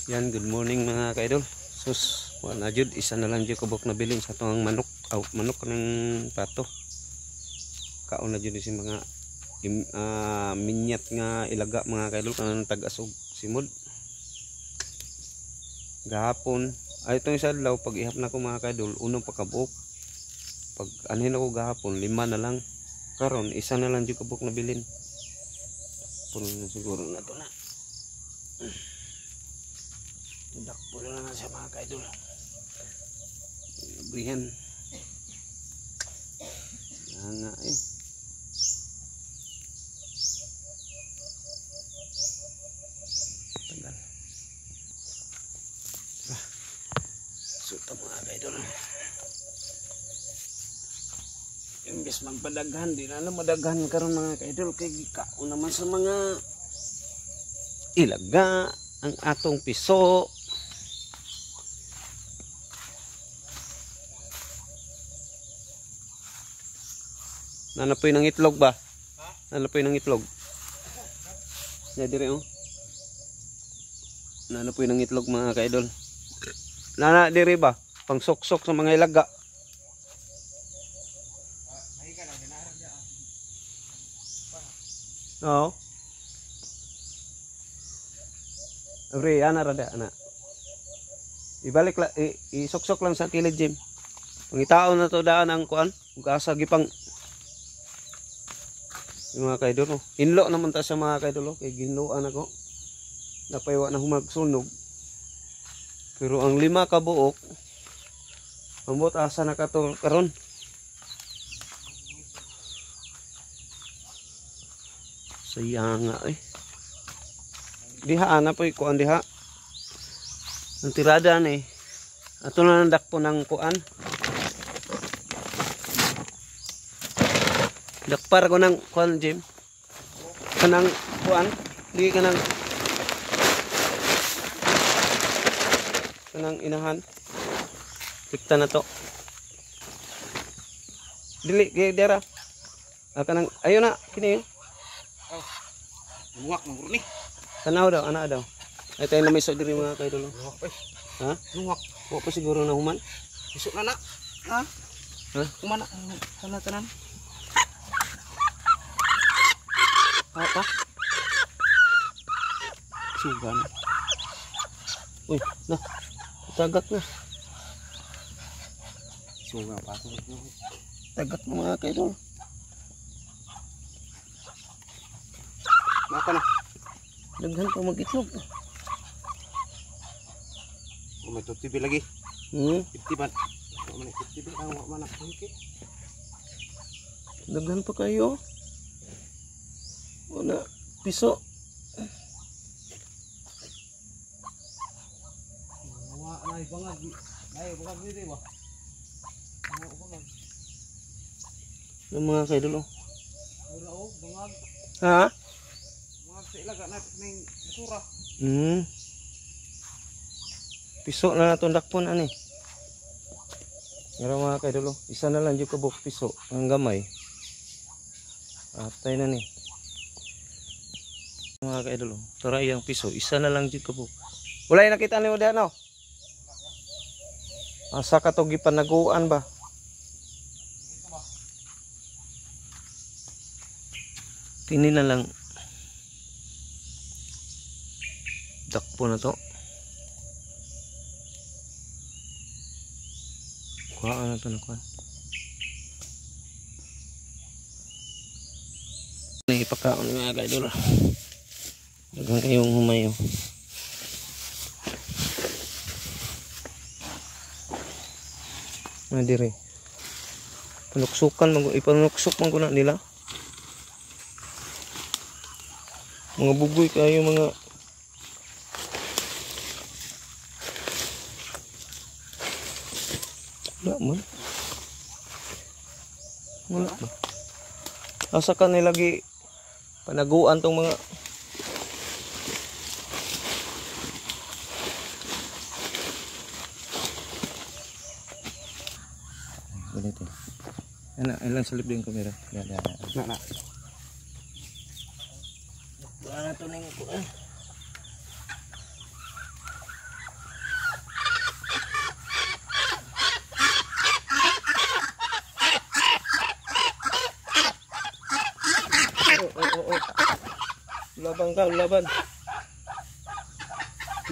Yan, good morning mga kaidol. Sus, wala jud, isa na lang jud kabuk na bilin sa tuang manok. Manok ng pato. Kaon na jud si mga minyat nga ilaga mga kaidol kanang tag-asog simod. Gahapon, ay itong isa adlaw pag ihap na ko mga kaidol, unong pagkabuok. Pag anhin ako gahapon, 5 na lang. Karon isa na lang jud kabuk na bilin. Puno na siguro na to na. Dakpo na lang siya mga kaidol. Brihan. Nga eh. Tagal. Suta mga kaidol. Imbes magpadaghan, di na lang madaghan karon mga kaidol. Kaya gikaon naman sa mga ilaga ang atong piso. Nanapoy ng itlog ba? Ha? Nanapoy ng itlog. Ya dire oh. Nanapoy ng itlog mga kaidol. Nana dire ba? Pang sok-sok sa mga ilaga. Oo. Abre, ana rada ana. Ibalik la isok-sok lang sa kilid Jim. Pangitaon na to daan ang kuan, ug asa gipang yung mga kaidol. Inlo naman ta sa mga kaidol kay ginluan ako. Napaywa na humagsunog. Pero ang 5 ka buok ambot asa na kato karon. Sayang nga eh. Diha ana poy kuan diha. Ang tirada ni. Ato na nandakpo ng kuan. Dakpar ko ng kuan Jim. Kanang kuan, di kanang inahan. Tikta na to. Dili kay dera. Kanang ayo na kini. Luwak ng ni. Tanaw daw, ana daw. Ay tayo na may diri mga kaidol. Luwak pa. Ha? Luwak. Wa pa siguro na human. Isok na na. Ha? Ha? Kumana sana tanan. Apa? Sugan. Uy, nah. Tagak na. Suga pa to. Tagak na mga kaidol. Maka na. Daghan pa mag-itlog. May TV lagi. 50 ba? May TV ang wa man ako. Daghan pa kayo. Wala piso. Wa na ibangag. Ay bangag dito ba? Yung mga kaidol. Wala oh, bangag. Ha? Bangag sa ilaga na ning basura. Piso na natong dakpon ani. Ngara mga kaidol, isa na lang jud kabuk piso ang gamay. Atay na ni. Mga kaidol, taray ang piso, isa na lang jud kabuk. Wala nakita ni mo diha no? Asa ka to gipanaguan ba? Kini na lang dakpo na to. Kuha na to na kuha. Ipakaon mga kaidol. Dagang kayong humayo. Madire. Panuksukan ipanuksok man ko na nila. Mga bugoy kayo mga wala man. Wala ba? Asa ka nilagi panaguan tong mga ganito. Ana, ilang salip din kamera. Na. Wala na to ning kuan. ka laban.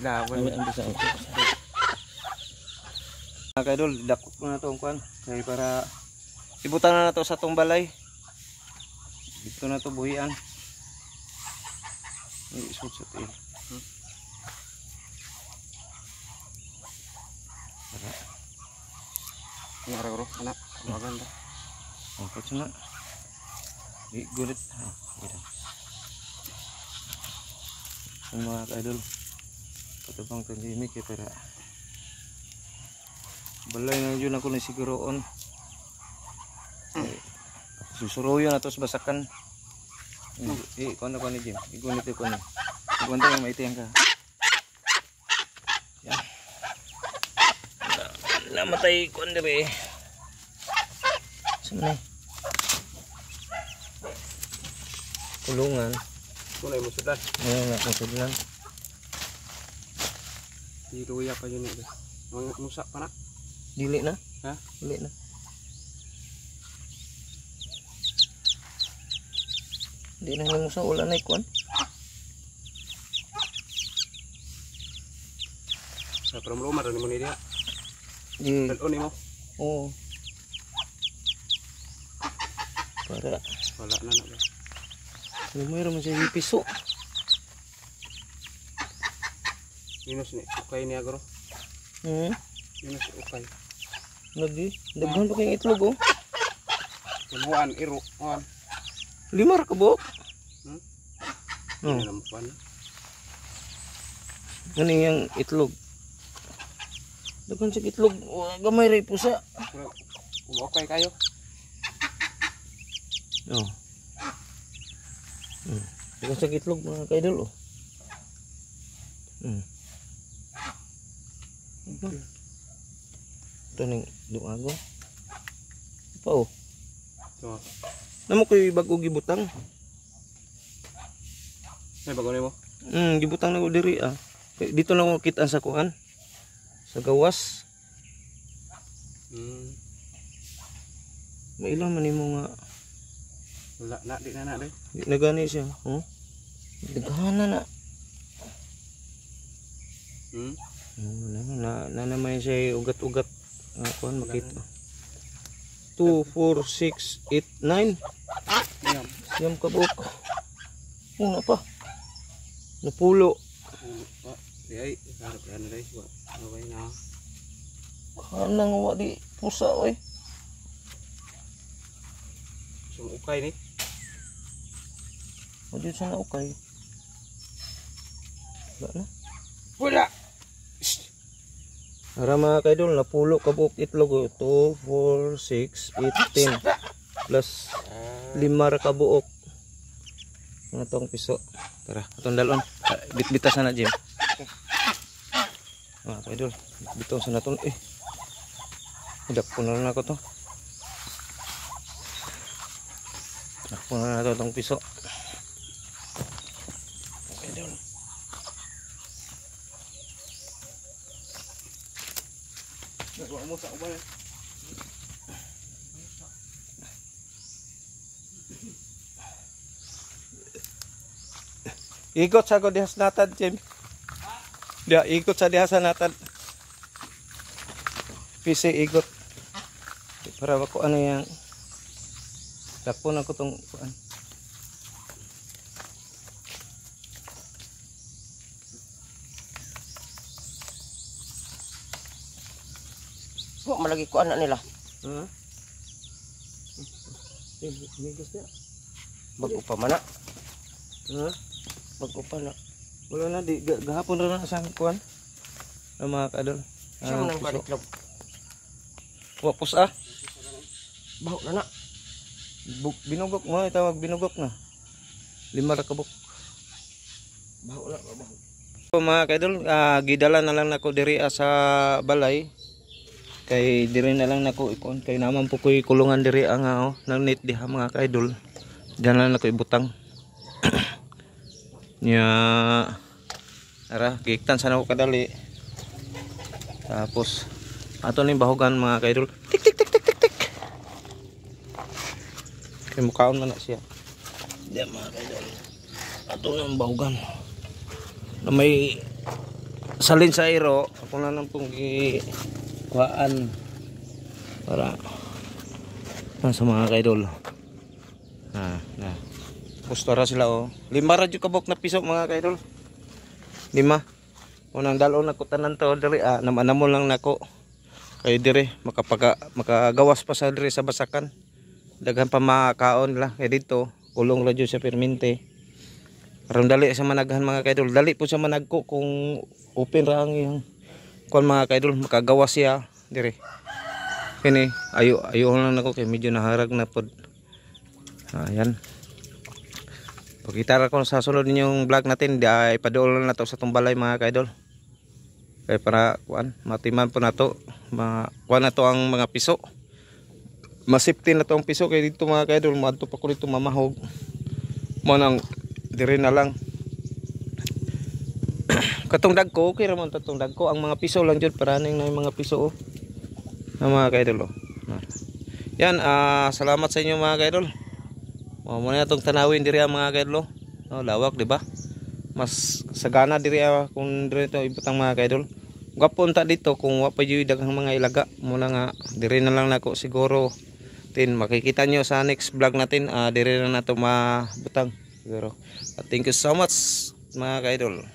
Laban. Ang bisa. Mga kaidol, dakot mo na itong kuan. Kaya para ibutan na to sa itong balay. Dito na to buhian. Isut-sut eh. Ini ada bro, anak. Laban dah. Angkat sana. Di gulit. Mga kaidol. Katubang tanjimik ya para. Balay na yun ako na siguroon. Susuruyo na tos basakan. Kuha na ni Jim. Igunit ko na. Igunit yung maitiyang ka. Yan. Namatay ko na rin. Saan na? Kulungan. Kung ay musudan. Ngayon nga kasulan. Diruya pa yun eh. Nusak pa na. Dili na? Ha? Dili na. Di na lang sa ulan na ikuan. Sa pramlumar ni mo ni dia. Di. Dalon mo. Oo. Para. Wala na na. Mayroon man siya piso. Minus ni ukay ni agro. Minus ukay. Lagi. Daghan pa kayong itlog oh. Kemuan iro. On. 5 ra ka buok. Ini naman pa na. Ano yung itlog? Daghan sa itlog. Gamay rin pusa. Okay kayo. Oh. Daghan sa itlog mga kaidol oh. Ito ning dumago. Pa oh. So, namo koy bago gibutang. ay bago nimo. Gibutang na ko diri ah. Dito na ko kita sa kuan. Sa gawas. May ilang man nimo nga. Wala na di na deh. Di na gani siya, oh. Daghan na. Na naman siya ugat-ugat. Kuan makita. 2, 4, 6, 8, 9. Siyam ka buok. Una pa. Napulo. Ay, harap yan na deh. Okay na. Kanang wa di pusa oy. Sum ukay ni. Wala siya na ukay. Wala na. Wala. Para mga kaidol, napulo ka buok itlog. 2, 4, 6, 8, 10. Plus 5 ra ka buok. Mga tong piso. Tara, atong dalon. Bit-bitas na Jim. Mga kaidol, bitaw sa naton. Dakpo na lang ako to. Dakpo na lang itong piso. Kaidol. Nagawa mo sa ubay. Ikot sa ko dihas natad, Jim. Dia ikot sa dihas natad. Pisi ikot. Para ako ano yang dakpo na ko tong kuan. Kok malagi ko anak nila. Migos dia. Bago pa mana. Bago pa na. Wala na di gahapon ra na sa kuan. Mga kadol. Siya nang balik lang. Wapos ah. Baho na na. Binugok mo, itawag binugok na. 5 ra ka buok. Baho na, baho. So, mga kaidol, gidala na lang nako diri sa balay. Kay diri na lang nako ikon kay naman po koy kulungan diri ang nang net diha mga kaidol. Diyan lang nako ibutang. Nya ara giktan sana ko kadali. Tapos ato ni bahugan mga kaidol. Tik tik tik tik tik tik. Kay mukaon man na siya. Diyan mga kaidol. ato ng bawgan na may salin sa iro. Ako na lang pong kuhaan para sa mga kaidol. Pustora sila oh. 5 radyo kabok na piso mga kaidol. 5. Unang dalon ako tanan to diri namanamo lang nako. Kay dire makagawas pa sa dire sa basakan. Daghan pa makaon la kay dito kulong radyo sa permente. Aron dali sa managhan mga kaidol. Dali po sa managko kung open ra ang iyang kuan mga kaidol makagawas siya dire. Kini ayo lang nako kay medyo naharag na pod. Ayan. Pagkita ko sa sunod ninyong vlog natin, ipadool na to sa tumbalay mga kaidol. Kaya para kuan, matiman po na to. Kuan na to ang mga piso. Masiptin na to ang piso kaya dito mga kaidol, maadto pa ko dito mamahog. Manang dire na lang. Katong dagko, okay ra man tatong dagko. Ang mga piso lang jud para ning mga piso oh. Na mga kaidol oh. Yan, salamat sa inyo mga kaidol. Muna itong tanawin diri mga kaidol. No, lawak di ba? Mas sagana diri kung diri ito ibutang mga kaidol. Gwapo unta dito kung wa pa jud daghang mga ilaga. Muna nga diri na lang nako siguro. Makikita nyo sa next vlog natin. Diri na nato mabutang siguro. Thank you so much mga kaidol.